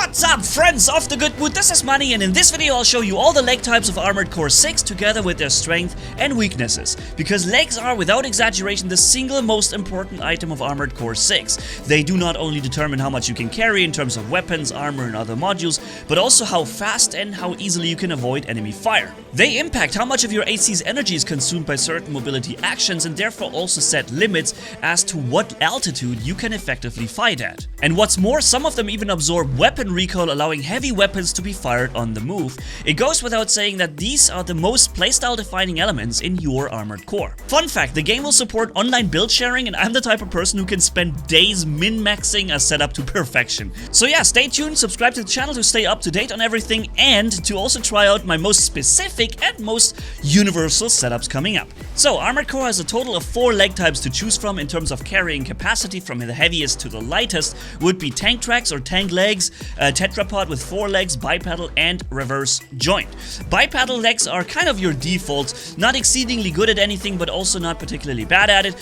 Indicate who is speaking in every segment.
Speaker 1: What's up, friends of the good mood? This is Manni, and in this video I'll show you all the leg types of Armored Core 6 together with their strength and weaknesses. Because legs are, without exaggeration, the single most important item of Armored Core 6. They do not only determine how much you can carry in terms of weapons, armor and other modules, but also how fast and how easily you can avoid enemy fire. They impact how much of your AC's energy is consumed by certain mobility actions and therefore also set limits as to what altitude you can effectively fight at. And what's more, some of them even absorb weapon recoil, allowing heavy weapons to be fired on the move. It goes without saying that these are the most playstyle defining elements in your Armored Core. Fun fact, the game will support online build sharing, and I'm the type of person who can spend days min-maxing a setup to perfection. So yeah, stay tuned, subscribe to the channel to stay up to date on everything and to also try out my most specific and most universal setups coming up. So Armored Core has a total of 4 leg types to choose from in terms of carrying capacity. From the heaviest to the lightest would be tank tracks or tank legs, Tetrapod with 4 legs, bipedal and reverse joint. Bipedal legs are kind of your default, not exceedingly good at anything but also not particularly bad at it.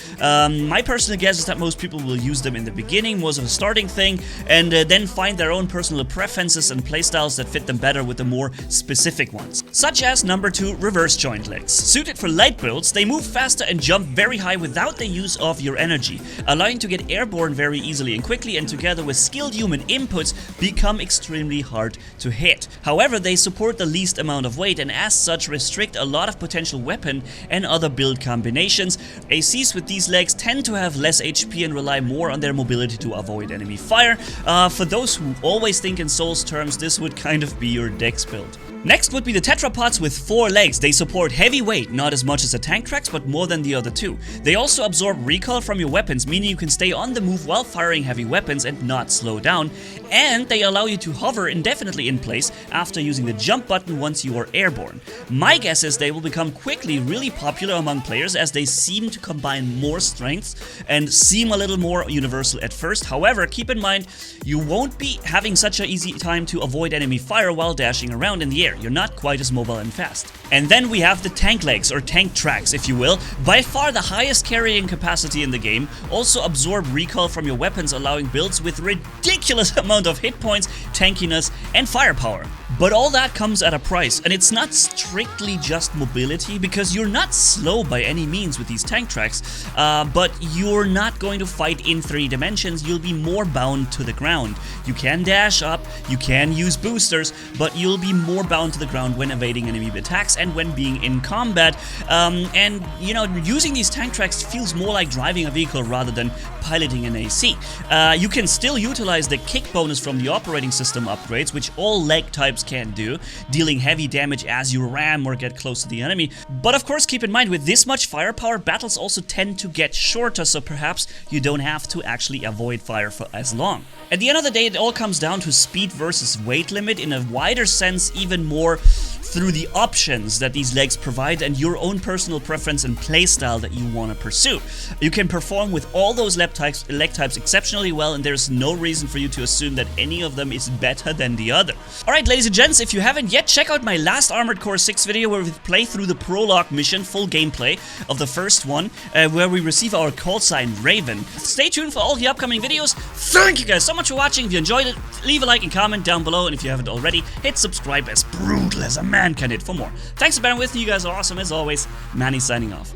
Speaker 1: My personal guess is that most people will use them in the beginning, more of a starting thing, and then find their own personal preferences and playstyles that fit them better with the more specific ones. Such as number 2, reverse joint legs. Suited for light builds, they move faster and jump very high without the use of your energy, allowing you to get airborne very easily and quickly, and together with skilled human inputs become extremely hard to hit. However, they support the least amount of weight and as such restrict a lot of potential weapon and other build combinations. ACs with these legs tend to have less HP and rely more on their mobility to avoid enemy fire. For those who always think in Souls terms, this would kind of be your dex build. Next would be the Tetrapods with 4 legs. They support heavy weight, not as much as the tank tracks, but more than the other 2. They also absorb recoil from your weapons, meaning you can stay on the move while firing heavy weapons and not slow down. And they allow you to hover indefinitely in place after using the jump button once you are airborne. My guess is they will become quickly really popular among players as they seem to combine more strengths and seem a little more universal at first. However, keep in mind, you won't be having such an easy time to avoid enemy fire while dashing around in the air. You're not quite as mobile and fast. And then we have the tank legs, or tank tracks if you will, by far the highest carrying capacity in the game, also absorb recoil from your weapons, allowing builds with ridiculous amount of hit points, tankiness and firepower. But all that comes at a price, and it's not strictly just mobility, because you're not slow by any means with these tank tracks, but you're not going to fight in 3 dimensions. You'll be more bound to the ground. You can dash up, you can use boosters, but you'll be more bound to the ground when evading enemy attacks and when being in combat. And you know, using these tank tracks feels more like driving a vehicle rather than piloting an AC. You can still utilize the kick bonus from the operating system upgrades, which all leg types can do, dealing heavy damage as you ram or get close to the enemy. But of course, keep in mind, with this much firepower, battles also tend to get shorter, so perhaps you don't have to actually avoid fire for as long. At the end of the day, it all comes down to speed versus weight limit, in a wider sense, even more through the options that these legs provide and your own personal preference and playstyle that you want to pursue. You can perform with all those leg types exceptionally well, and there's no reason for you to assume that any of them is better than the other. Alright, ladies and gents, if you haven't yet, check out my last Armored Core 6 video where we play through the prologue mission, full gameplay of the first one, where we receive our call sign Raven. Stay tuned for all the upcoming videos. Thank you guys so much for watching. If you enjoyed it, leave a like and comment down below, and if you haven't already, hit subscribe, as brutal as a man can hit for more. Thanks for bearing with me, you guys are awesome as always. Manni signing off.